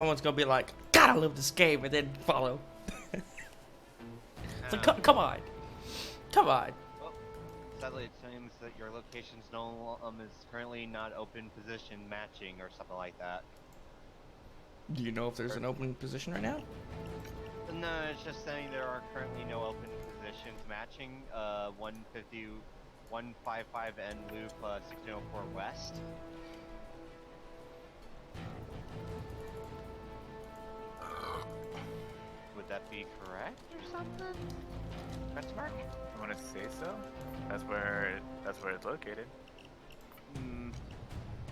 Someone's gonna be like, "God, I love this game," and then follow. So come on, come on. Well, sadly, it seems that your location's is currently not open position matching or something like that. Do you know if there's an open position right now? No, it's just saying there are currently no open positions matching. 150, 155 and loop 1604 west. Would that be correct or something? Question mark? I want to say so. That's where it's located.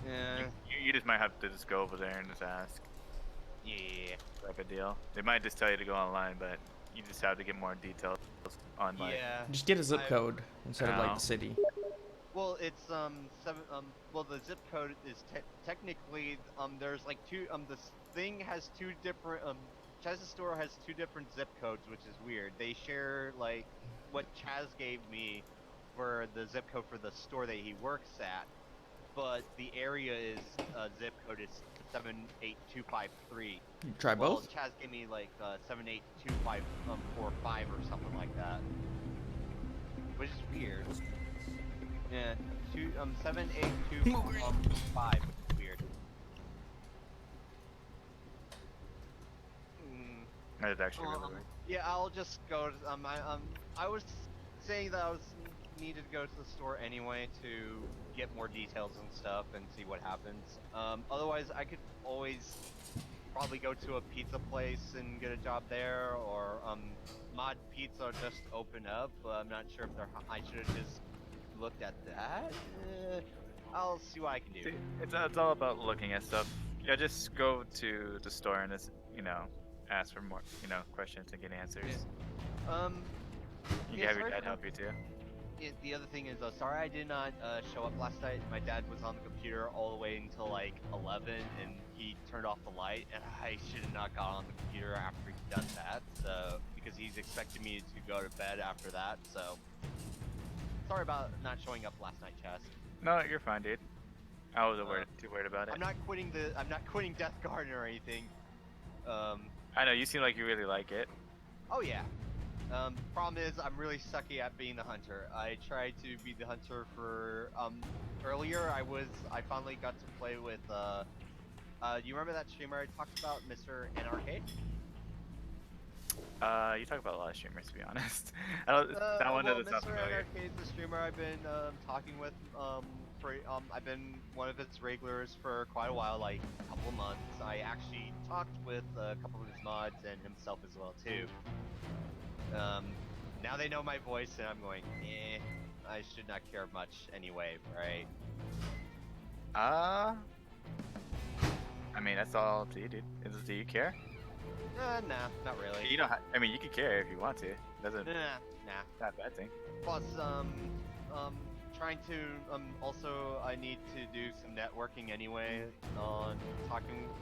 Yeah. You just might have to just go over there and just ask. Yeah. Like a deal. They might just tell you to go online, but you just have to get more details on like. Yeah. Just get a zip code instead of like the city. Well, it's well, the zip code is technically there's like two this thing has two different Chaz's store has two different zip codes, which is weird. They share like what Chaz gave me for the zip code for the store that he works at, but the area is zip code is 78253. You try both. Chaz gave me like 78245 or something like that, which is weird. Yeah, 78255, which is weird. That is actually really weird. Yeah, I'll just go. I was saying that I was needed to go to the store anyway to get more details and stuff and see what happens. Otherwise, I could always probably go to a pizza place and get a job there, or Mod Pizza just open up. I'm not sure if they're. I should have just looked at that. I'll see what I can do. It's all about looking at stuff. Yeah, just go to the store and just ask for more questions and get answers. Yeah. You can have your dad help you too. The other thing is, sorry I did not show up last night. My dad was on the computer all the way until like 11, and he turned off the light, and I should have not got on the computer after he'd done that. So because he's expecting me to go to bed after that. So sorry about not showing up last night, Chaz. No, you're fine, dude. I wasn't too worried about it. I'm not quitting Death Garden or anything. I know you seem like you really like it. Oh yeah. Problem is, I'm really sucky at being the hunter. I tried to be the hunter for, earlier I finally got to play with, do you remember that streamer I talked about, Mr. Anarcade? You talk about a lot of streamers, to be honest. That one doesn't sound familiar. Mr. Anarcade's the streamer I've been, talking with, I've been one of his regulars for quite a while, like a couple of months. I actually talked with a couple of his mods and himself as well, too. Now they know my voice, and I'm going, I should not care much anyway, right? I mean, that's all up to you, dude. Do you care? Nah, not really. You don't. I mean, you can care if you want to. Doesn't. Nah. Not a bad thing. Plus, trying to, also I need to do some networking anyway, on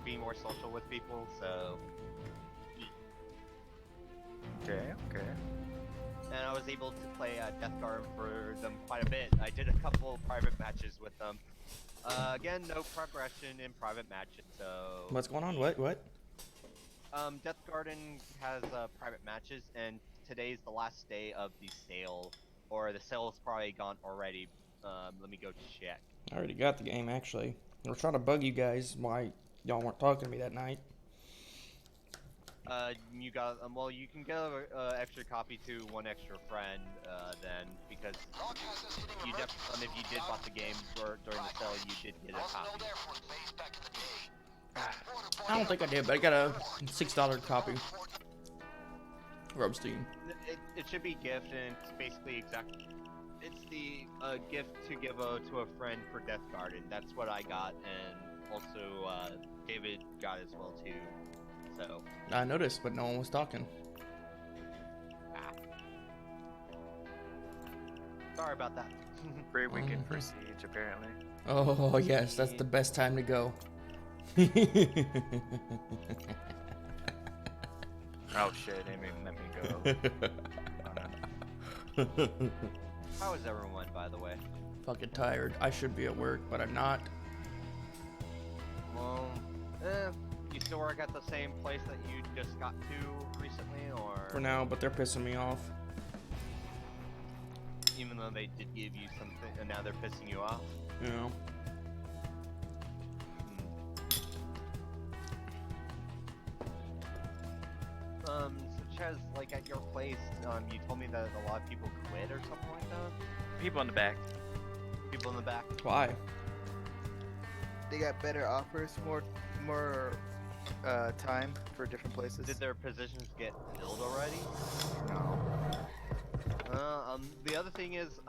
being more social with people, so. Okay. And I was able to play Death Guard for them quite a bit. I did a couple private matches with them. Again, no progression in private matches, so... What's going on? What? Death Garden has private matches, and today's the last day of the sale. Or the sale's probably gone already. Let me go check. I already got the game, actually. I was trying to bug you guys why y'all weren't talking to me that night. You got, well, you can get an extra copy to one extra friend, then, because if you did bought the game during the sale, you did get a copy. I don't think I did, but I got a $6 copy. Rub Steam. It should be gift, and it's basically it's the gift to give to a friend for Death Garden. That's what I got, and also David got as well too. So I noticed, but no one was talking. Sorry about that. Great weekend for Siege, apparently. Oh yes, that's the best time to go. Oh shit! They let me go. How is everyone, by the way? Fucking tired. I should be at work, but I'm not. Well, You still work at the same place that you just got to recently, or For now, but they're pissing me off. even though they did give you something and now they're pissing you off? You know. Such as like at your place, you told me that a lot of people quit or something like that. People in the back. People in the back. Why? They got better offers, more time for different places. Did their positions get filled already? No. The other thing is,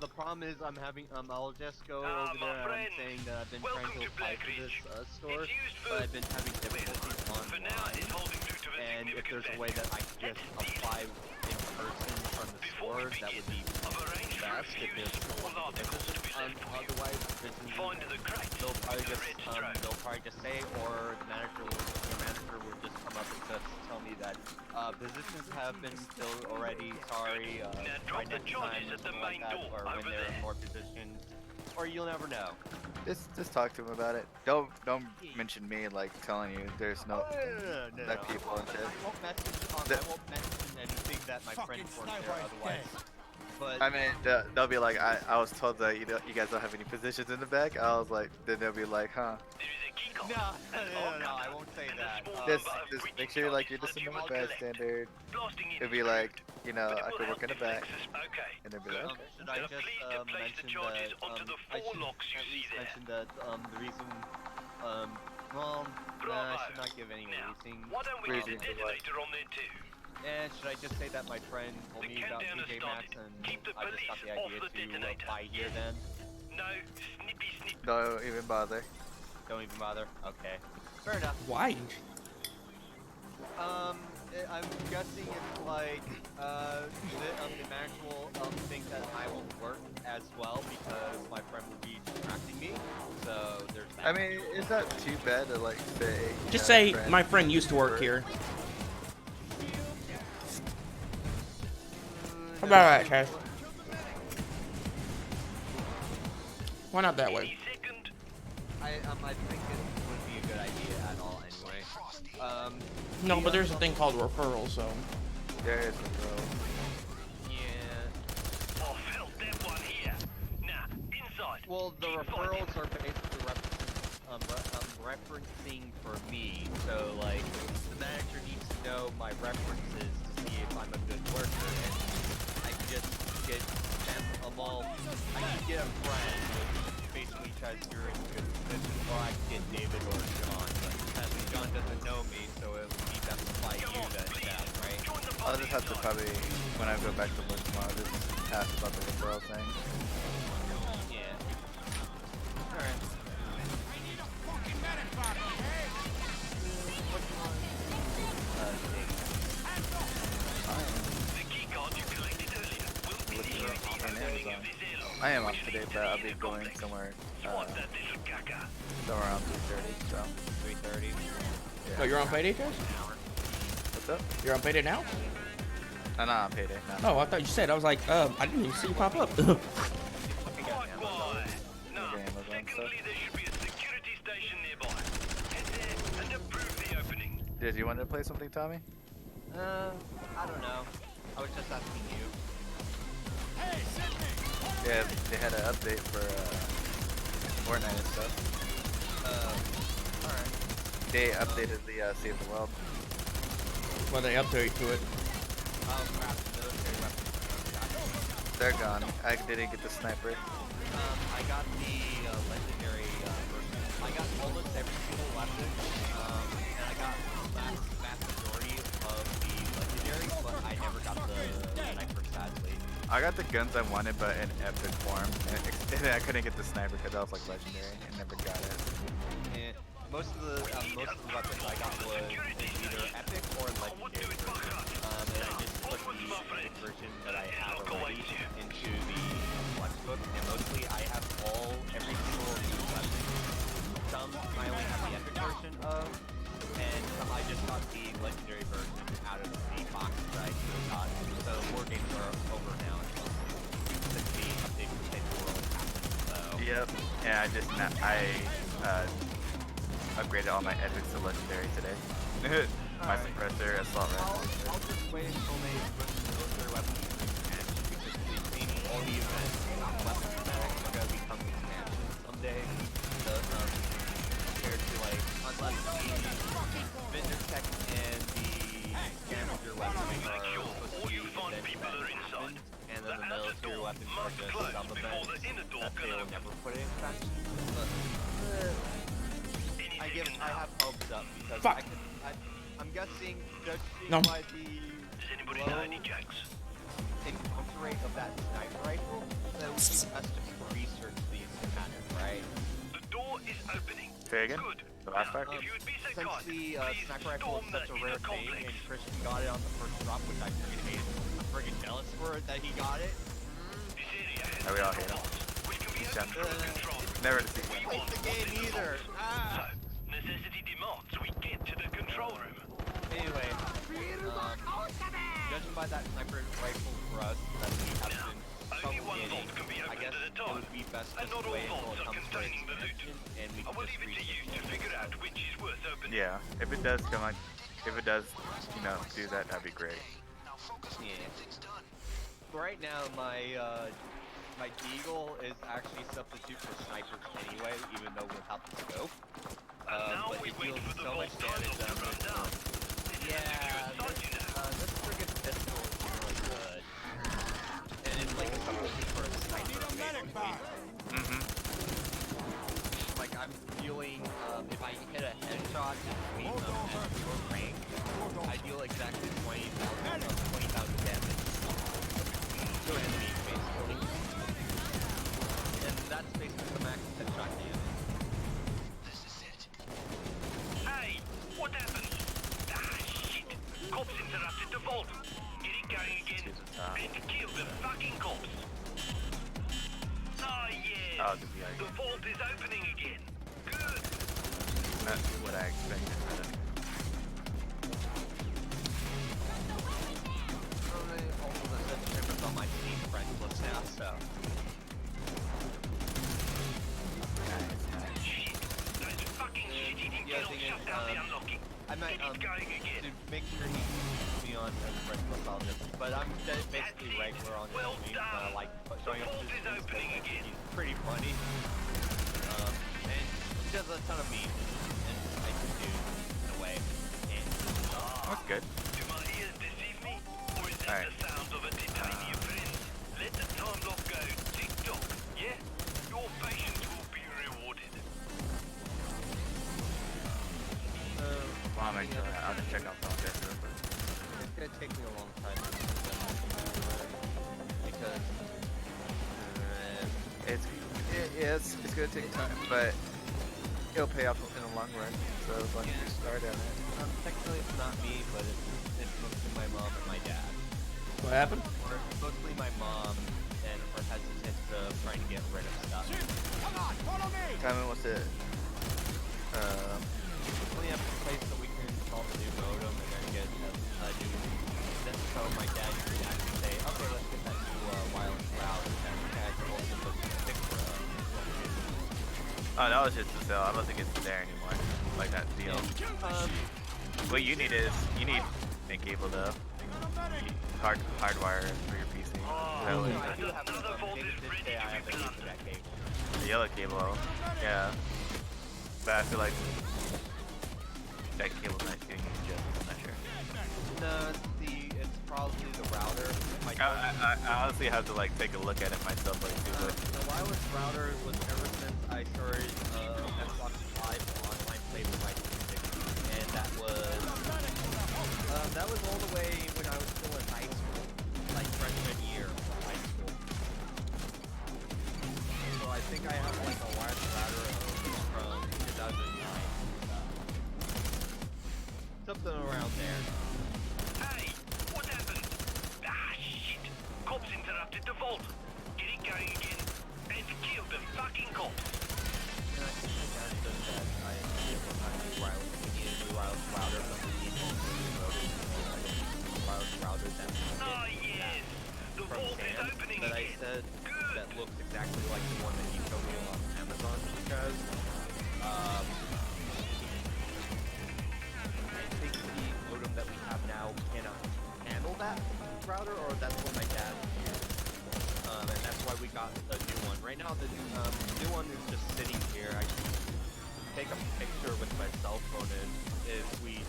the problem is I'll just go over there and I'm saying that I've been trying to apply for this store, but I've been having difficulties online, and if there's a way that I can just apply in person from the store, that would be best if there's a business. Otherwise, they'll probably just say, or your manager will just come up and just tell me that positions have been filled already. Sorry, try next time or something like that, or when there are more positions, or you'll never know. Just talk to him about it. Don't mention me like telling you there's no people and shit. I won't mention anything that my friends weren't there otherwise. But I mean, they'll be like, I was told that you guys don't have any positions in the back. I was like, then they'll be like, huh? no, I won't say that. Just make sure like you're just a normal bystander. It'll be like, you know, I could work in the back, and they'll be like, okay. Should I just mention that? I should at least mention that the reason. Well, I should not give any reason. And should I just say that my friend told me about TJ Maxx and I just got the idea to apply here then? Don't even bother. Don't even bother? Okay. Fair enough. Why? I'm guessing it's like, the manager will think that I won't work as well because my friend will be distracting me, so there's that. I mean, it's not too bad to like say. Just say my friend used to work here. How about that, Chaz? Why not that way? I think it wouldn't be a good idea at all anyway. No, but there's a thing called referral, so. There is a referral. Yeah. Well, the referrals are basically referencing for me, so like the manager needs to know my references to see if I'm a good worker, and I can just get them all. I can get a friend, which basically tries to you're in a good position, or I can get David or John. But sadly, John doesn't know me, so it would be best to apply you then, right? I'll just have to probably, when I go back to work tomorrow, just ask about the referral thing. Yeah. Alright. I am off today, but I'll be going somewhere around 3:30. So 3:30. yeah. Oh, you're on payday, Chaz? What's up? You're on payday now? No, not on payday. No. Oh, I thought you said. I was like, I didn't even see you pop up. Okay, Amazon stuff. Did you want to play something, Tommy? I don't know. I was just asking you. Yeah, they had an update for Fortnite and stuff. Alright. They updated the Save the World. Well, they update to it. Oh crap, the military weapons. They're gone. I didn't get the sniper. I got the legendary version. I got almost every single weapon, and I got the vast majority of the legendary, but I never got the sniper, sadly. I got the guns I wanted, but in epic form. And I couldn't get the sniper because I was like legendary and never got it. And most of the weapons I got was either epic or legendary version. And I just put the epic version that I have already into the flex book, and mostly I have every single new weapon. Some I only have the epic version of, and some I just got the legendary version out of the box that I got. So war games are over now. Since the update for Save the World happened, so. Yep. Yeah, upgraded all my epics to legendary today. My Alright. suppressor, assault rifle. I'll just wait until they put the military weapons in the expansion because we've seen all the events weapon schematics are gonna become the expansion someday. Compared to like unless the vendor tech and the scavenger weapons are supposed to be events that happen, and then the military weapons are just some events that they will never put in expansion. But I have hopes up because Fuck. I'm guessing judging No. by the low encounter rate of that sniper rifle, that it would be best to research these schematics, right? The door is opening. Say again? Good. The last part? If you would be so Since kind, the please sniper rifle storm is such the a rare inner thing, complex. and Christian got it on the first drop, which I freaking hate. I'm freaking jealous for it that he got it. This area has Oh, we all hate him. which can be He's opened done. from the control room. Never to see I him. like the game either. So, necessity demands we get to the control room. Anyway, judging by that sniper rifle for us that we have been Only one getting, vault can be I opened guess at a it time. would be best And just not to all wait until vaults it are comes for containing the loot. expansion, and we I can will just leave it to you research to it. figure out which is worth opening. Yeah, if it does come on, if it does, you know, do that, that'd be great. Yeah. Right now, my deagle is actually substitute for snipers anyway, even though without the scope. Now But we it wait deals for the so vault much damage tunnel to that run down. yeah, this friggin' pistol is really good. And it's like a substitute for a sniper, basically. Mm-hmm. Like I'm feeling, if I hit a headshot between them at short range, I deal exactly 20,000 damage to an enemy, basically. And that's basically the max headshot damage. Hey, what happened? Ah, shit. Cops interrupted the vault. Get it going again. And kill the fucking cops. Ah, yes. Oh, the VIP. The vault is opening again. Good. Not what I expected. Also, the strippers on my team friends list now, so. Shit. Those fucking shit-eating Yeah, kills thing is, shut down the unlocking. I might, Get it going again. to make sure he keeps me on as friends list, I'll just, but I'm basically regular on Well his team, done. like showing up to vault his is things, opening because again. he's pretty funny. And he does a ton of memes, and I can do in a way. And, That's good. Do my ears deceive me? Or is that Alright. the sound of a titanium friend? Let the time lock go tick-tock, yeah? Your patience will be rewarded. Well, I'll just check out all this real quick. it's gonna take me a long time to do that, because It's gonna take time, but it'll pay off in the long run. So as long as you start on it. technically it's not me, but it's mostly my mom and my dad. What happened? Or mostly my mom and her hesitance of trying to get rid of stuff. Simon, what's it? We have a place that we can install the new modem and then get a new. Then so my dad can actually say, okay, let's get that new wireless route, and then I can also put the stick for. Oh, that was just a sell. I don't think it's there anymore. Like that deal. What you need is a cable though. Hardwire for your PC. That was I the- do have some things this day I have a Ethernet cable. the yellow cable. Yeah. But I feel like that cable's not doing any justice. I'm not sure. No, it's probably the router. My I honestly have to like take a look at it myself, like see what. the wireless router was ever since I started Xbox Live online play with my 360, and that was all the way when I was still in high school, like freshman year of high school. So I think I have like a wireless router from 2009, something around there. Hey, what happened? Ah, shit. Cops interrupted the vault. Get it going again. And kill the fucking cops. now the new one is just sitting here. I can take a picture with my cell phone, and if we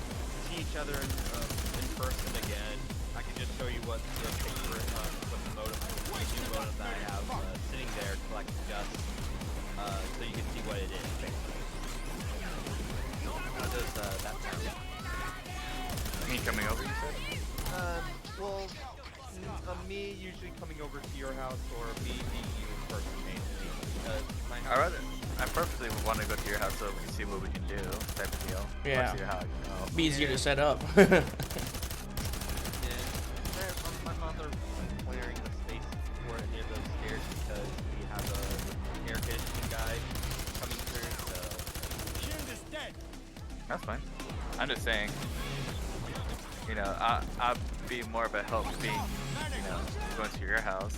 see each other in person again, I can just show you what the picture with the modem, the new modem that I have sitting there collecting dust, so you can see what it is. Basically. How does that sound? Me coming over, you said? Well, me usually coming over to your house or me meeting you in person mainly. Because my house. I purposely want to go to your house so we can see what we can do, type of deal. Yeah. See how, you know. Be easier to set up. Yeah. My mother clearing the space for any of those stairs because we have a air conditioning guy coming through. So. That's fine. I'm just saying, you know, I'll be more of a help being, you know, going to your house,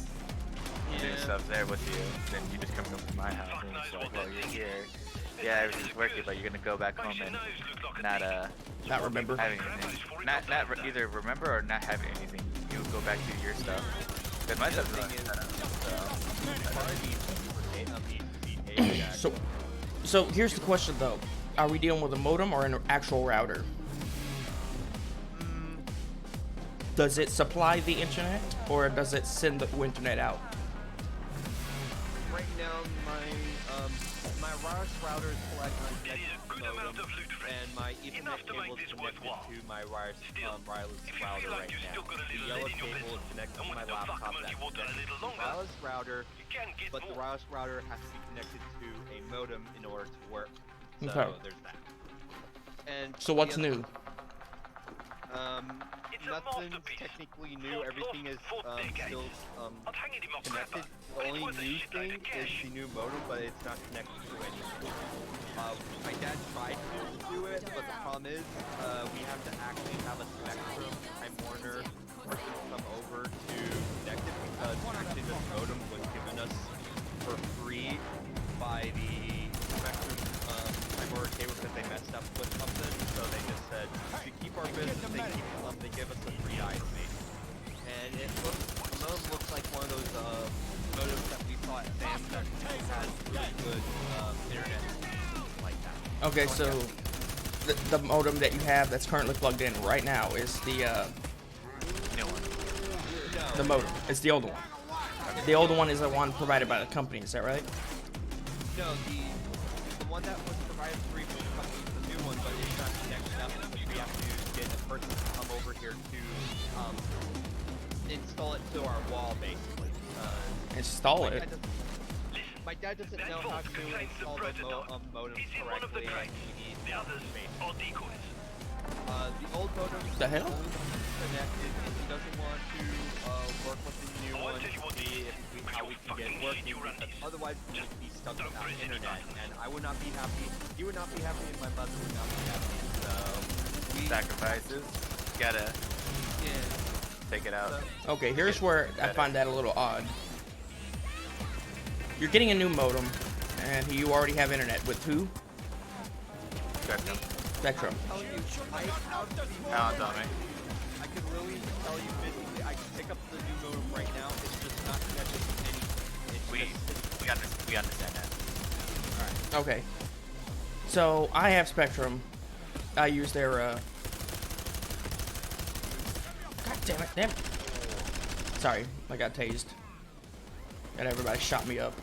doing stuff there with you, than you just coming up to my house and it's like, oh, you're here. Yeah, everything's working, but you're gonna go back home and Not remember. having anything. Either remember or not having anything. You go back to your stuff. Because my stuff is So here's the question though: are we dealing with a modem or an actual router? Does it supply the internet or does it send the internet out? Right now, my wireless router is collecting my modem, and my Ethernet cable is connected to my wireless router right now. The yellow cable is connected to my laptop that's connected to the wireless router, but the wireless router has to be connected to a modem in order to work. So Okay. there's that. And So what's new? Nothing's technically new. Everything is still connected. The only new thing is the new modem, but it's not connected to anything. My dad tried to do it, but the problem is we have to actually have a Spectrum Time Warner person come over to connect it because actually this modem was given us for free by the Spectrum Time Warner cable because they messed up with something. So they just said to keep our business, they give us a free item, and the modem looks like one of those modems that we saw at Sam's that has really good internet like that. Okay, so the modem that you have that's currently plugged in right now is the new one. the modem. It's the old one. The old one is the one provided by the company. Is that right? No, the one that was provided free from the company is the new one, but it's not connected up. We have to get a person to come over here to install it to our wall, basically. Install it. My dad doesn't know how to install the modems correctly, and he needs information. The old modem is The hell? connected, and he doesn't want to work with the new one to see how we can get it working, because otherwise we would be stuck without internet, and I would not be happy, he would not be happy, and my mother would not be happy, so... Sacrifices. Gotta take it out. Okay, here's where I find that a little odd. You're getting a new modem, and you already have internet with who? Spectrum. Spectrum. I could really tell you physically, I can pick up the new modem right now, it's just not connected to anything. We understand that. Alright. Okay. So I have Spectrum. I use their God damn it. Sorry, I got tased. And everybody shot me up.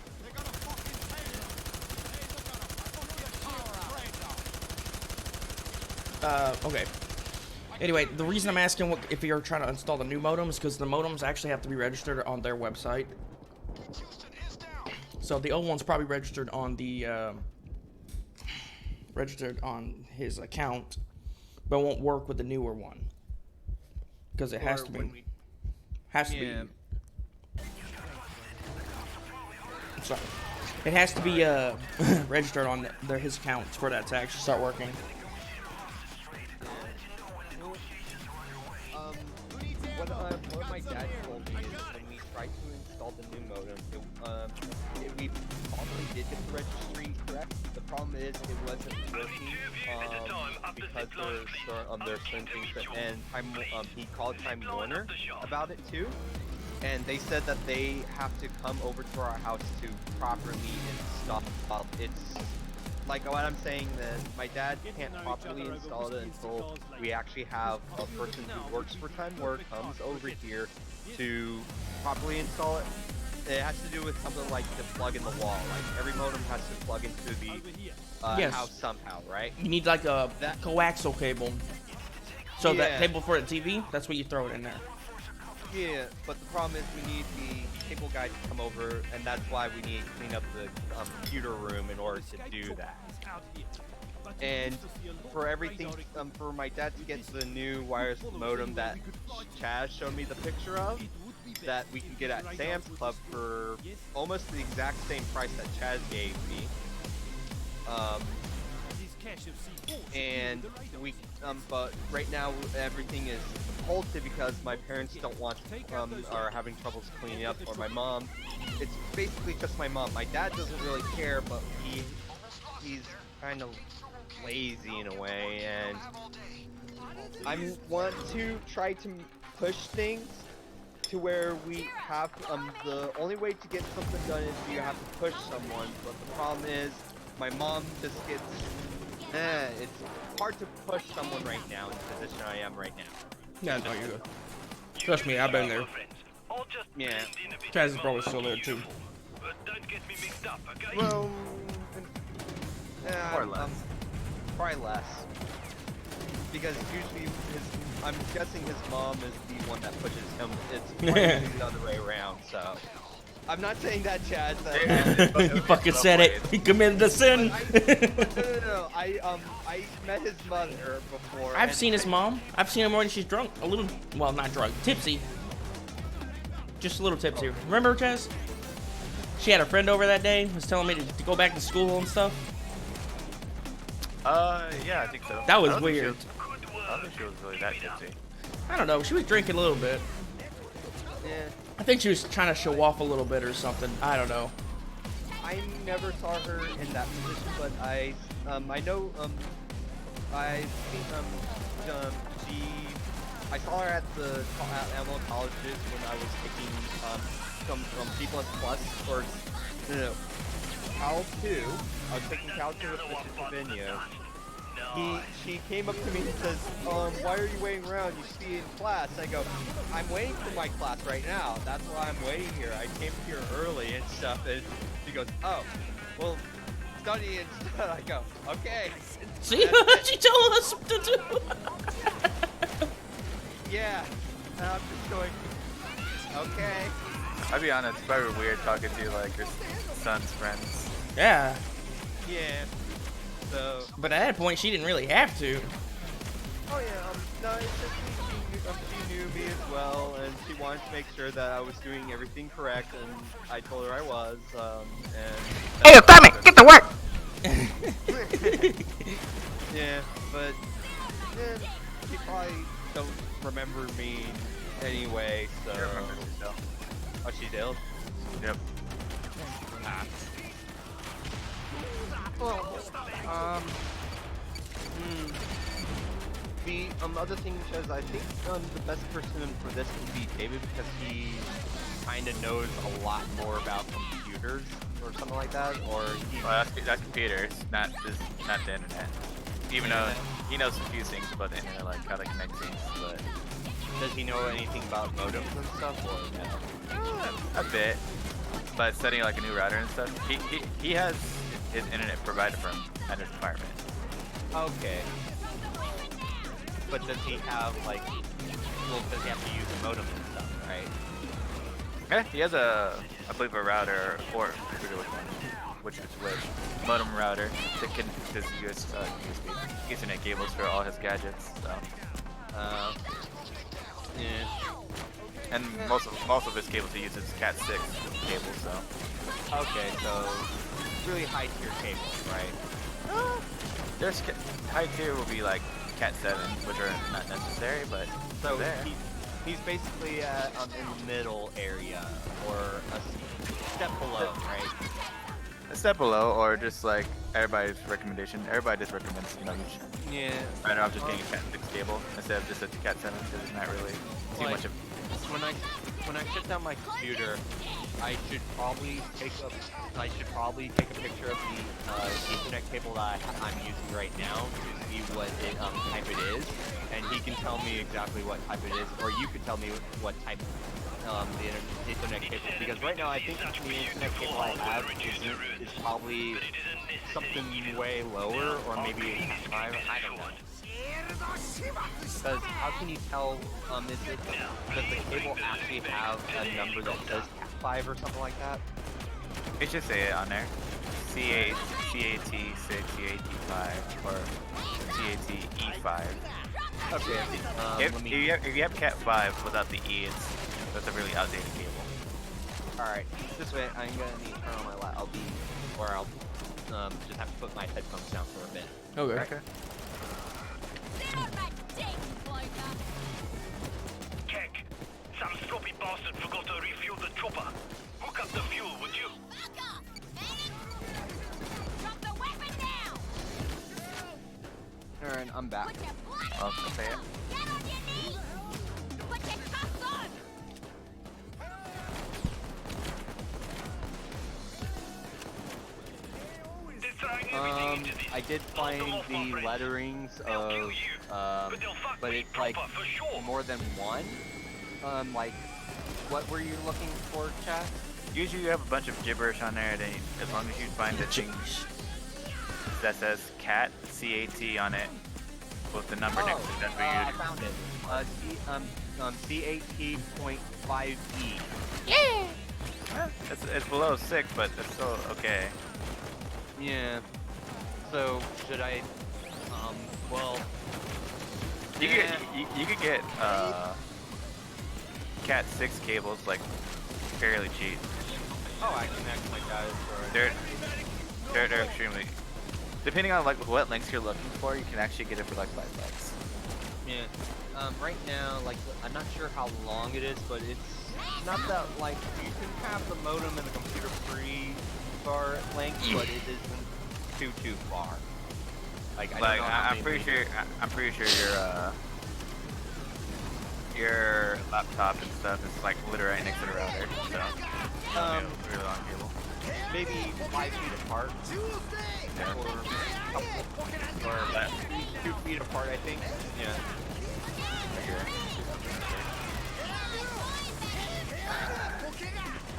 Okay. Anyway, the reason I'm asking if you're trying to install the new modem is because the modems actually have to be registered on their website. So the old one's probably registered on the his account, but won't work with the newer one because it has to be. Sorry. It has to be registered on his account for that to actually start working. What my dad told me is when we tried to install the new modem, we probably did get the registry correct. The problem is it wasn't working because there's certain things that, and he called Time Warner about it too. and they said that they have to come over to our house to properly install. It's like what I'm saying, that my dad can't properly install it until we actually have a person who works for Time War comes over here to properly install it. It has to do with something like the plug in the wall. Like every modem has to plug into the Yes. house somehow, right? You need like a coaxial cable. So that Yeah. cable for the TV, that's what you throw it in there. Yeah, but the problem is we need the cable guy to come over, and that's why we need to clean up the computer room in order to do that. And for everything, for my dad to get the new wireless modem that Chaz showed me the picture of, that we can get at Sam's Club for almost the exact same price that Chaz gave me. And we, but right now everything is halted because my parents don't want, are having troubles cleaning up, or my mom. It's basically just my mom. My dad doesn't really care, but he's kind of lazy in a way, and I want to try to push things to where we have, the only way to get something done is you have to push someone, but the problem is my mom just gets, it's hard to push someone right now in the position I am right now. Yeah, no, you're good. Trust me, I've been there. Yeah. Chaz is probably still there too. Don't get me mixed up, okay? Well, Or less. Probably less. Because usually I'm guessing his mom is the one that pushes him. It's probably the other way around, so. I'm not saying that, Chad. You fucking said it. He committed a sin. No. I met his mother before. I've seen his mom. I've seen her when she's drunk. A little, well, not drunk, tipsy. Just a little tipsy. Remember, Chaz? She had a friend over that day. Was telling me to go back to school and stuff. Yeah, I think so. That was I don't think she weird. I don't think she was really that tipsy. I don't know. She was drinking a little bit. Yeah. I think she was trying to show off a little bit or something. I don't know. I never saw her in that position, but I know, I think, I saw her at the Alamo colleges when I was taking, some C++ or, no, Cal 2. I was taking Cal 2 with Mr. Trevino. She came up to me and says, why are you waiting around? You should be in class. I go, I'm waiting for my class right now. That's why I'm waiting here. I came here early and stuff. And she goes, oh, well, study and stuff. I go, okay. See what she told us to do? Yeah. And I'm just going, okay. I'll be honest, it's probably weird talking to like your son's friends. Yeah. Yeah. So. But at that point, she didn't really have to. Oh yeah. No, it's just she knew me as well, and she wanted to make sure that I was doing everything correct, and I told her I was. And. Hey, damn it! Get to work. Yeah, but she probably don't remember me anyway. So. She remembers yourself. Oh, she did. Yep. Well, the other thing is, I think the best person for this would be David, because he kind of knows a lot more about computers or something like that, or he. Well, that's computers, not the internet. Even though he knows a few things about the internet, like how to connect things, but Does he know anything about modems and stuff, or no? a bit. But setting like a new router and stuff, he has his internet provided from at his apartment. Okay. But does he have like? Well, does he have to use a modem and stuff, right? Yeah, he has I believe a router, or I forget which is which, modem router that can his USB Ethernet cables for all his gadgets. So. Yeah. And most of his cables he uses Cat6 cables. So. Okay, so really high tier cables, right? There's high tier will be like Cat7, which are not necessary, but So there. he's basically in the middle area, or a step below, right? a step below, or just like everybody's recommendation. Everybody just recommends, you know, you should Yeah. better off just getting a Cat 6 cable instead of just a Cat 7 because it's not really too Like, much of. when I shut down my computer, I should probably take a picture of the Ethernet cable that I'm using right now to see what type it is, and he can tell me exactly what type it is, or you can tell me what type the Ethernet cable. Because right now I think the Ethernet cable I have is probably something way lower, or maybe a Cat 5. I don't know. Because how can you tell, does the cable actually have a number that says Cat 5 or something like that? It should say it on there. C8, CAT6, CAT5, or CATE5. Okay, If you have Cat 5 without the E, that's a really outdated cable. Alright, this way I'm gonna need to turn on my light. I'll just have to put my headphones down for a bit. Okay. Keck, some sloppy bastard forgot to refuel the chopper. Hook up the fuel, would you? Alright, I'm back. I'll say it. I did find the letterings of, but it's like more than one. Like, what were you looking for, chat? Usually you have a bunch of gibberish on there, then as long as you find the thing that says CAT, C-A-T on it, with the number next to it, that's what you I found it. C-A-T.5E. It's below 6, but it's still okay. Yeah. So, should I, well... You could get Cat 6 cables like fairly cheap. Oh, I can actually got it for They're extremely. Depending on like what lengths you're looking for, you can actually get it for like $5. Yeah. Right now, like, I'm not sure how long it is, but it's not that, like, you can have the modem and the computer pretty far length, but it isn't too far. Like, I don't know how I'm pretty sure your laptop and stuff is like literally right next to the router, so really long cable. maybe 5 feet apart, Yeah. or 2 feet apart, I think. Yeah.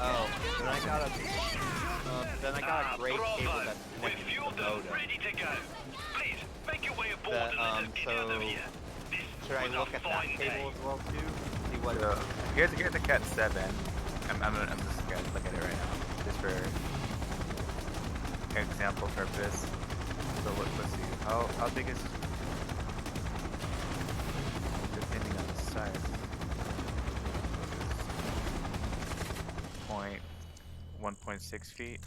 Oh, then I got a great cable that's connected to the modem. Ready to go. Please, make your way aboard That, and let us get out of so here. This should I was look a at that fine cable day. as well too? See what? So here's the Cat 7. I'm just gonna look at it right now, just for example purpose. So let's see. How big is? Depending on the size. 1.6 feet.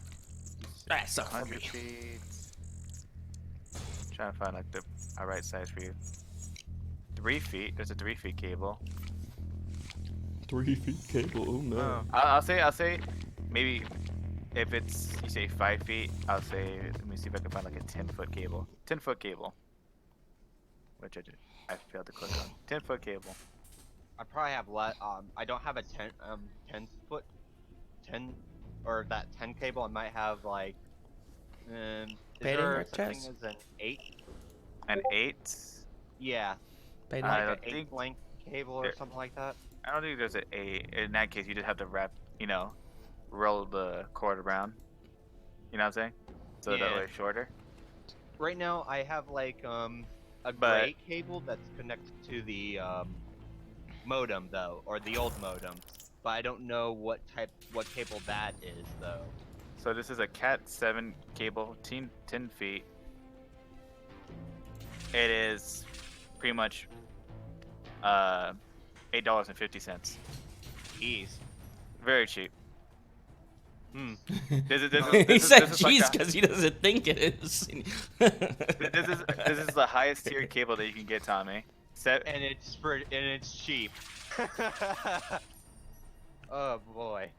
That's a 100 feet. Trying to find like the right size for you. 3 feet. There's a 3 feet cable. 3 feet cable. Oh no. I'll say maybe if it's you say 5 feet. I'll say let me see if I can find like a 10-foot cable. 10-foot cable. Which I failed to click on. 10-foot cable. I probably have I don't have a 10 or that 10 cable. I might have like is there such thing as an 8? An 8? Yeah. I Like don't an 8 think length cable or something like that. I don't think there's an 8. In that case, you just have to roll the cord around. You know what I'm saying? So that Yeah. way it's shorter. Right now I have like a But- gray cable that's connected to the modem though, or the old modem. But I don't know what cable that is though. So this is a Cat 7 cable, 10 feet. It is pretty much $8.50. Jeez. Very cheap. Hmm. He said is like cheese the- because he doesn't think it is. This is the highest tier cable that you can get, Tommy. And it's cheap. Oh boy.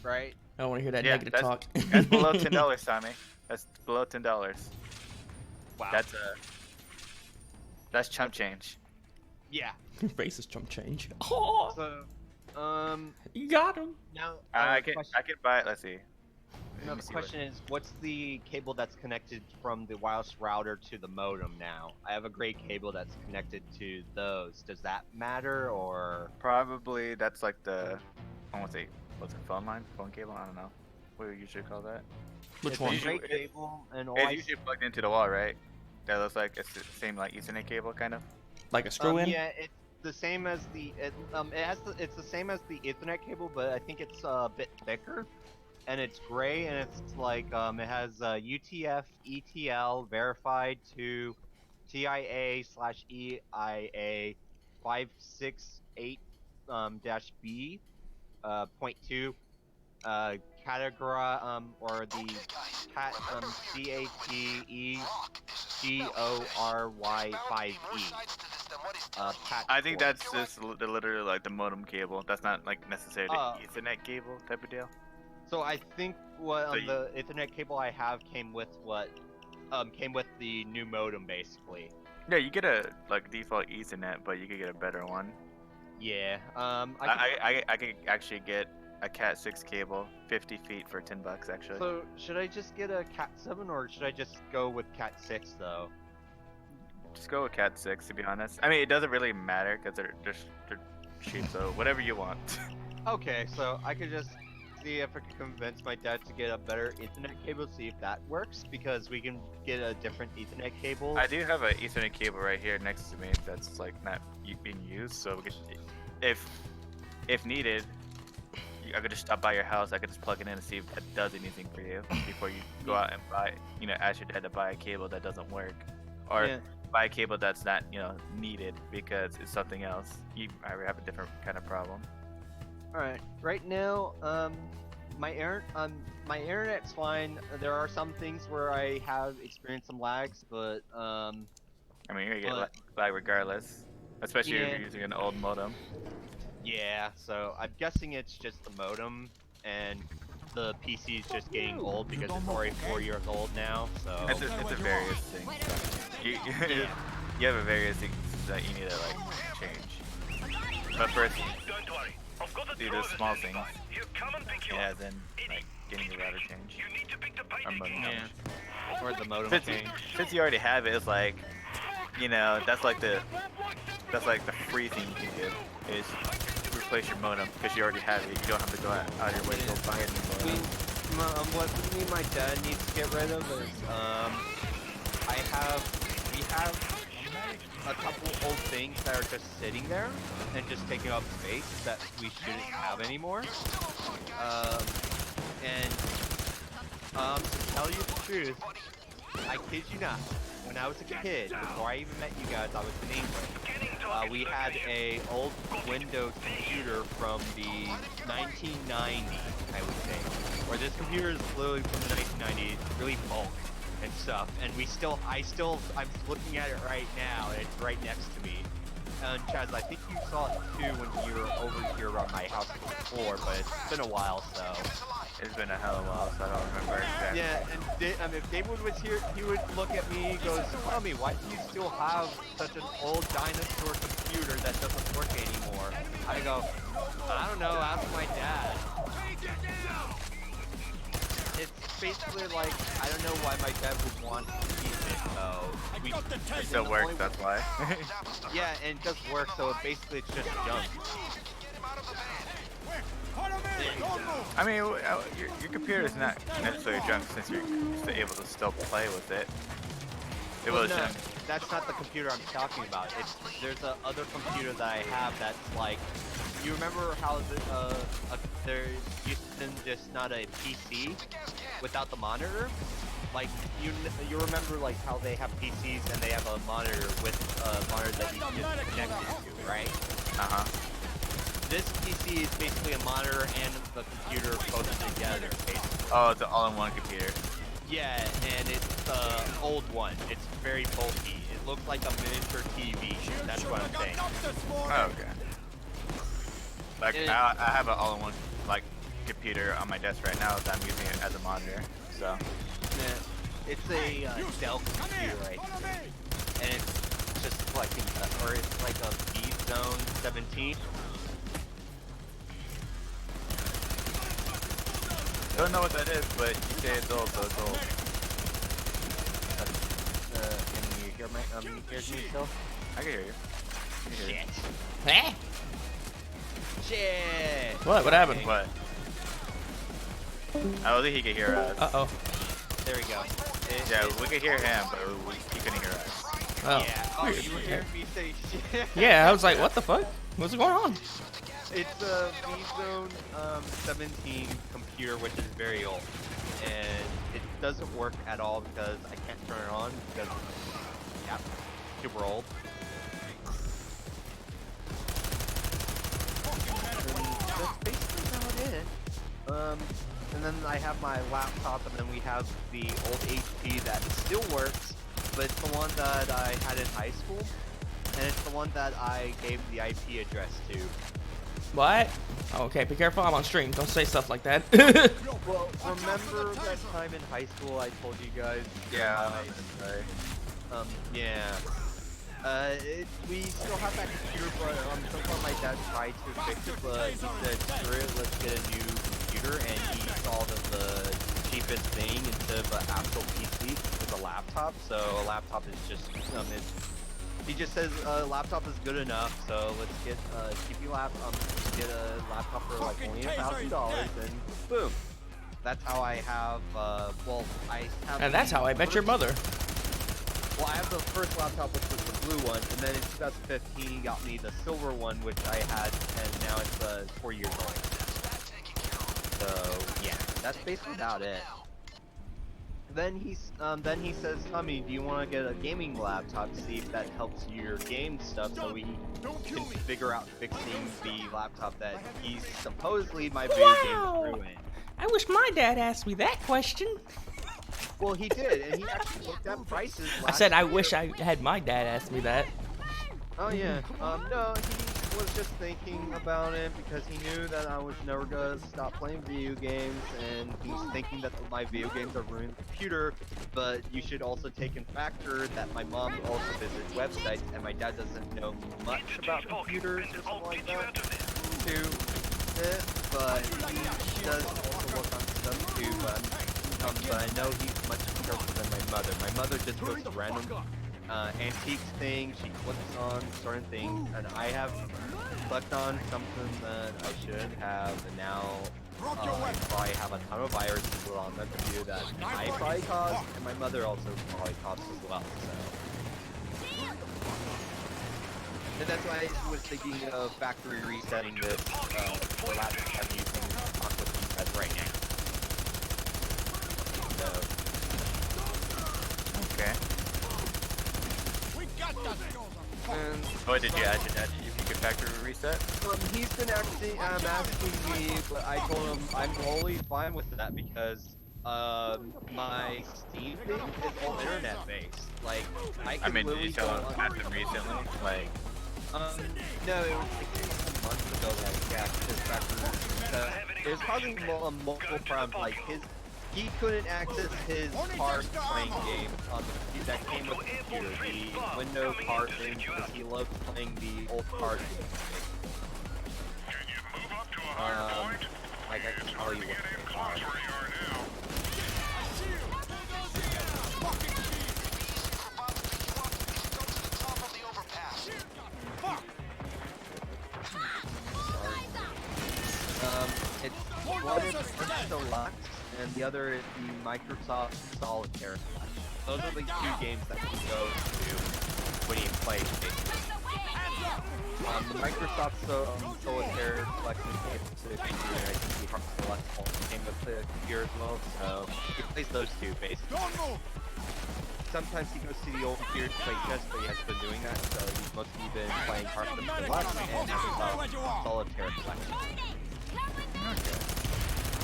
Right? I don't want to hear that Yeah, negative talk. that's below $10, Tommy. That's below $10. Wow. That's chump change. Yeah. Your face is chump change. Oh, So, you got him. now I can question, buy it. Let's see. now the question is, what's the cable that's connected from the wireless router to the modem now? I have a gray cable that's connected to those. Does that matter, or? Probably that's like the, I want to say, what's it, phone line? Phone cable? I don't know. What do we usually call that? Which It's one? a gray cable, and all It's usually plugged into the wall, right? That looks like it's the same like Ethernet cable, kind of. Like a screw in? Yeah, it's the same as it's the same as the Ethernet cable, but I think it's a bit thicker, and it's gray, and it's like it has UTF ETL verified to TIA/EIA 568 -B point 2 category or the cat CATEGORY5E patch I think port. that's just literally like the modem cable. That's not like necessarily Ethernet cable type of deal. So I think what So you- the Ethernet cable I have came with the new modem basically. Yeah, you get a like default Ethernet, but you could get a better one. Yeah. I could actually get a Cat 6 cable, 50 feet for $10 actually. So should I just get a Cat 7 or should I just go with Cat 6 though? Just go with Cat 6 to be honest. I mean, it doesn't really matter because they're cheap, so whatever you want. Okay, so I could just see if I can convince my dad to get a better Ethernet cable, see if that works, because we can get a different Ethernet cable. I do have an Ethernet cable right here next to me that's like not being used, so we could, if needed, I could just stop by your house. I could just plug it in and see if that does anything for you before you go out and buy, ask your dad to buy a cable that doesn't work, or Yeah. buy a cable that's not, needed because it's something else. You might have a different kind of problem. Alright, right now, my internet's fine. There are some things where I have experienced some lags, but I mean, you're gonna But- get lag regardless, especially if Yeah. you're using an old modem. yeah. So I'm guessing it's just the modem, and the PC is just getting old because it's already 4 years old now. So It's a various thing. You have a various things that you need to like change. But first, Don't worry. I've got the do the driver's small standing things. by. He'll come and pick you Yeah, up. then like getting your router changed. You need to pick the Or payday modem cable. changed. or the modem Since, change. since you already have it, it's like, that's like the free thing you can do is replace your modem because you already have it. You don't have to go out of your way to go buy a new modem. What me and my dad needs to get rid of is we have a couple old things that are just sitting there and just taking up space that we shouldn't have anymore. To tell you the truth, I kid you not, when I was a kid, before I even met you guys, I was in England. We had a old Windows computer from the 1990s, I would say. Or this computer is literally from the 1990s, really bulk and stuff. And I'm looking at it right now, and it's right next to me. And Chaz, I think you saw it too when you were over here around my house before, but it's been a while, so. It's been a hell of a while, so I don't remember exactly. Yeah, and if David was here, he would look at me and goes, Tommy, why do you still have such an old dinosaur computer that doesn't work anymore? I go, I don't know, ask my dad. It's basically like, I don't know why my dad would want to keep it, so. It still works, that's why. Yeah, and it does work, so basically it's just junk. I mean, your computer is not necessarily junk since you're still able to still play with it. It Well, was no, junk. that's not the computer I'm talking about. There's a other computer that I have that's like, you remember how there used to be just not a PC without the monitor? Like you remember like how they have PCs and they have a monitor with a monitor that you can just connect it to, right? Uh-huh. This PC is basically a monitor and the computer both together, basically. Oh, it's an all-in-one computer. Yeah, and it's the old one. It's very bulky. It looks like a miniature TV. That's what I'm saying. Oh, okay. Like, It- I have an all-in-one, like, computer on my desk right now that I'm using it as a monitor. So Yeah, it's a Dell computer, right? And it's just like or it's like a V-Zone 17. don't know what that is, but you say it's old, so it's old. Can you hear me still? I can hear you. I can hear you. Eh? Shit! What? What happened? What? I don't think he could hear us. Uh-oh. There we go. Yeah, we could hear him, but he couldn't hear us. Oh. Yeah. Oh, you were hearing me say shit. Yeah, I was like, what the fuck? What's going on? It's a V-Zone 17 computer, which is very old, and it doesn't work at all because I can't turn it on because yeah, super old. And that's basically about it. And then I have my laptop, and then we have the old HP that still works, but it's the one that I had in high school, and it's the one that I gave the IP address to. What? Oh, okay, be careful. I'm on stream. Don't say stuff like that. Well, remember that time in high school I told you guys? Yeah. Sorry. Yeah. We still have that computer, but so far my dad tried to fix it, but he said, screw it, let's get a new computer, and he saw that the cheapest thing instead of an actual PC is a laptop, so a laptop is just, he just says a laptop is good enough, so let's get a cheapy get a laptop for like only $1,000, and boom. That's how I have, well, I have... And that's how I met your mother. Well, I have the first laptop, which was the blue one, and then in 2015 he got me the silver one, which I had, and now it's 4 years old. So yeah, that's basically about it. Then he says, Tommy, do you want to get a gaming laptop to see if that helps your game stuff, so we can figure out fixing the laptop that he's supposedly my video game ruined. I wish my dad asked me that question. Well, he did, and he actually looked at prices I last said I year. wish I had my dad ask me that. Oh yeah. No, he was just thinking about it because he knew that I was never gonna stop playing video games, and he's thinking that my video games are ruining the computer. But you should also take in factor that my mom also visits websites, and my dad doesn't know much about computers or something like that too. But he does also work on stuff too. But I know he's much more careful than my mother. My mother just goes to random antiques things, she clicks on certain things, and I have clicked on something that I shouldn't have, and now I probably have a ton of viruses on the computer that I probably caused, and my mother also probably caused as well, so. And that's why I was thinking of factory resetting this, the laptop I'm using on the keypad right now. So. Okay. And Oh, did you add if you could factory reset? he's been asking me, but I told him I'm totally fine with that because my Steam thing is all internet based. Like I can I mean, did literally you tell go him on. at them recently? Like, No, it was like a month ago. Like yeah, his factory. It was causing multiple problems. Like he couldn't access his card playing game on the that came with the computer, the window card thing, because he loved playing the old card games. Like I can tell you what they are. It's one is Deluxe, and the other is the Microsoft Solitaire Collection. Those are the two games that you go to when you play basically. The Microsoft Solitaire Collection came to the computer, and I think the Heart Deluxe also came with the computer as well, so he plays those two basically. Sometimes he goes to the old computer to play chess, but he hasn't been doing that, so he's mostly been playing Heart Deluxe and Microsoft Solitaire Collection.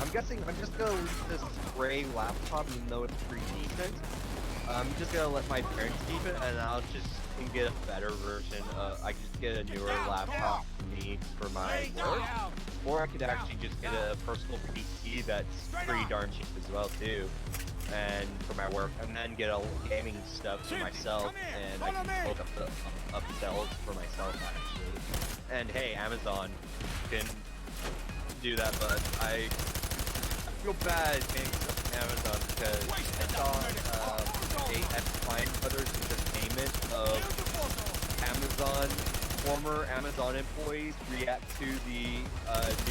I'm guessing I'm just gonna leave this gray laptop even though it's pretty decent. I'm just gonna let my parents keep it, and I'll just get a better version. I just get a newer laptop, need for my work, or I could actually just get a personal PC that's pretty darn cheap as well too, and for my work, and then get a gaming stuff for myself, and I can look up the upsells for myself actually. And hey, Amazon can do that, but I feel bad getting stuff from Amazon because I saw a Klein Brothers entertainment of former Amazon employees react to the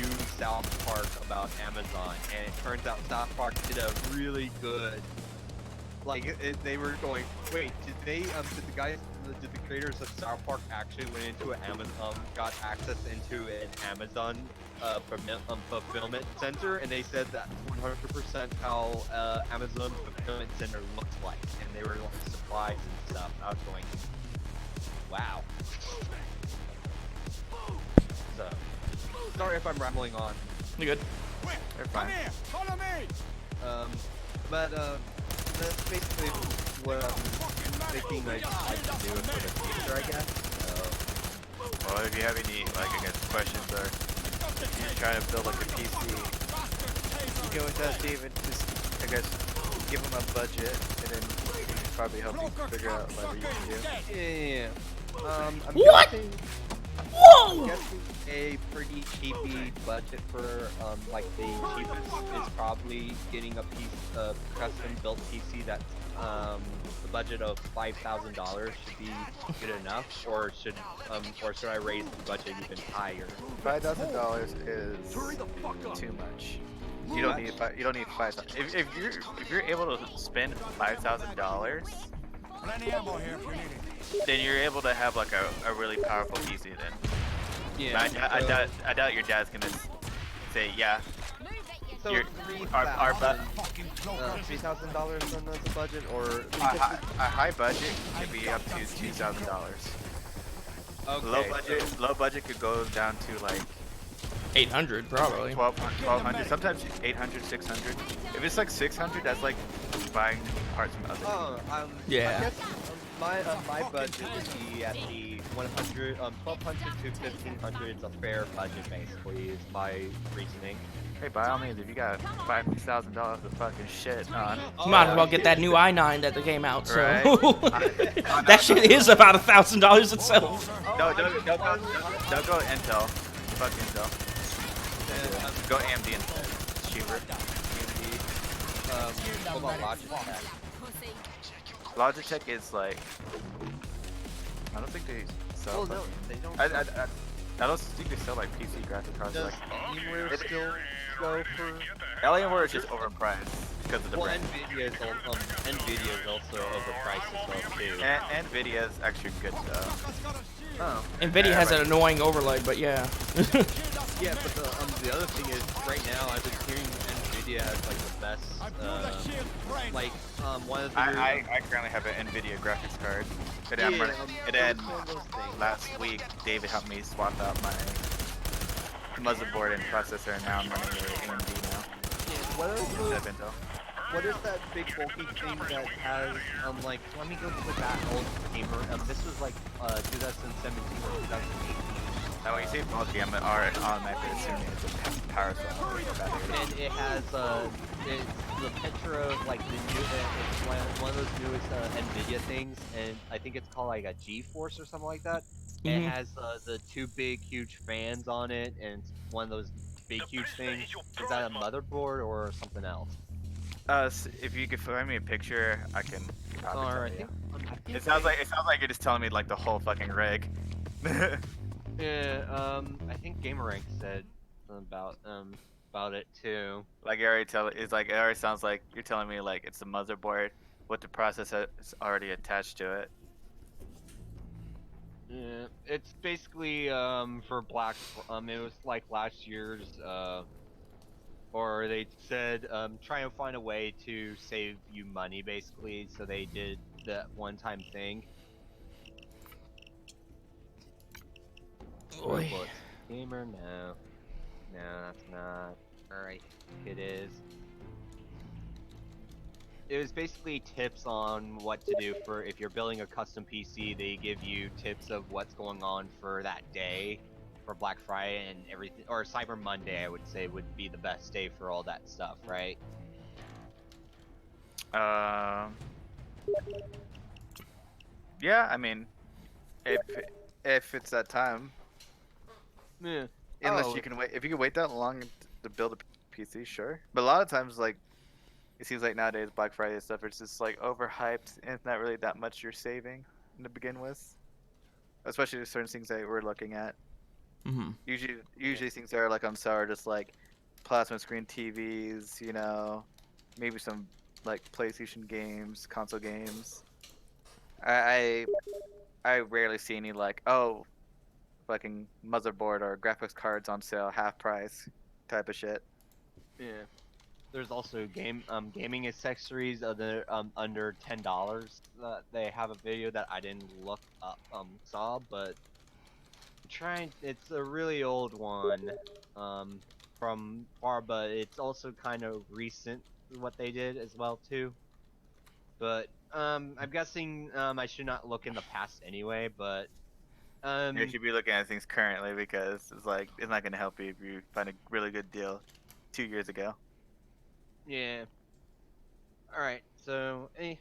new South Park about Amazon, and it turns out South Park did a really good. Like they were going, wait, did the creators of South Park actually went into an Amazon, got access into an Amazon fulfillment center, and they said that's 100% how Amazon fulfillment center looks like, and they were like supplies and stuff. I was going, wow. So, sorry if I'm rambling on. You good? They're fine. Follow me! But that's basically what I'm thinking I can do for the future, I guess. Well, if you have any, like, I guess, questions or you're trying to build like a PC, You know what that, David? Just, I guess, give him a budget, and then he can probably help you figure out whatever you can do. Yeah. I'm What? guessing, Whoa! I'm guessing a pretty cheapy budget for like the cheapest is probably getting a custom built PC that's the budget of $5,000 should be good enough, or should I raise the budget even higher? $5,000 is too much. you don't need $5,000. If you're able to spend $5,000, Plenty ammo here if you need it. then you're able to have like a really powerful PC. Then Yeah. I doubt your dad's gonna say yeah. So Your- $3,000 on the budget, or A high budget could be up to $2,000. okay. Low budget could go down to like 800 probably. 1200, sometimes 800, 600. If it's like 600, that's like buying parts from other people. Oh, Yeah. I guess my budget would be at the 1200 to 1500 is a fair budget basically. Is my reasoning. Hey, by all means, if you got $5,000 of fucking shit on, Might as well get that new i9 that came out. So Right. that shit is about $1,000 itself. don't go Intel. Fuck Intel. Go AMD instead. It's cheaper. What about Logitech? Logitech is like, I don't think they sell. Well, no, they don't. I don't think they sell like PC graphic cards. Does Like Alienware still go for? Alienware is just overpriced because of the Well, brand. Nvidia is also overpriced as well too. And Nvidia is actually good though. Oh. Nvidia has an annoying overlay, but yeah. Yeah, but the other thing is, right now I've been hearing Nvidia has like the best, one of the. I currently have an Nvidia graphics card. It had, it's one of those things. last week. David helped me swap out my motherboard and processor, and now I'm running AMD now. Instead of Intel. What is that big bulky thing that has, like, let me go to that old gamer, this was like, 2017 or 2018. Now when you say bulky, I'm automatically assuming it's a power supply. And it has, it's the picture of, like, the new, it's one of those newest, NVIDIA things, and I think it's called, like, a GeForce or something like that. And it has, the two big, huge fans on it, and it's one of those big, huge things. Is that a motherboard or something else? If you could find me a picture, I can probably tell Alright. you. It sounds like you're just telling me like the whole fucking rig. Yeah, I think GamerRank said something about it too. Like it already sounds like you're telling me like it's a motherboard with the processor already attached to it. Yeah, it's basically for Black. It was like last year's or they said try and find a way to save you money basically. So they did that one-time thing. Oy. Gamer, no, that's not. Alright, it is. It was basically tips on what to do for if you're building a custom PC. They give you tips of what's going on for that day, for Black Friday and everything, or Cyber Monday, I would say would be the best day for all that stuff, right? Um. Yeah, I mean, if if it's that time, Yeah. unless Oh, you can wait. If you can wait that long to build a PC, sure. But a lot of times, like it seems like nowadays Black Friday stuff, it's just like overhyped, and it's not really that much you're saving to begin with. Especially with certain things that we're looking at. Mm-hmm. Usually things that are like on sale are just like plasma screen TVs, you know, maybe some like PlayStation games, console games. I I rarely see any like, oh, fucking motherboard or graphics cards on sale half price type of shit. yeah. There's also gaming accessories under $10. They have a video that I didn't look up saw, but trying it's a really old one um from far, but it's also kind of recent what they did as well too. But I'm guessing I should not look in the past anyway, but You should be looking at things currently because it's like it's not gonna help you if you find a really good deal 2 years ago. yeah. All right. So, I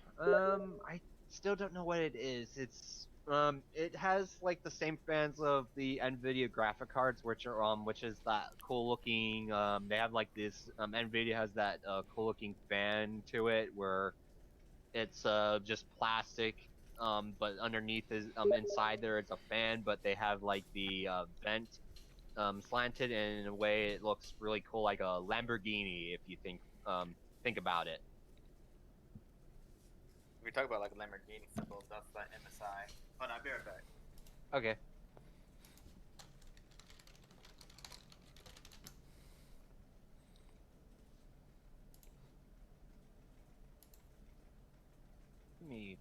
still don't know what it is. It has like the same fans of the Nvidia graphic cards, which is that cool looking. They have like this. Nvidia has that cool looking fan to it where it's just plastic. But underneath is inside there it's a fan, but they have like the vent slanted, and in a way it looks really cool, like a Lamborghini if you think about it. We talk about like Lamborghini symbols, that's that MSI. Oh no, I'll be right back. Okay. Let me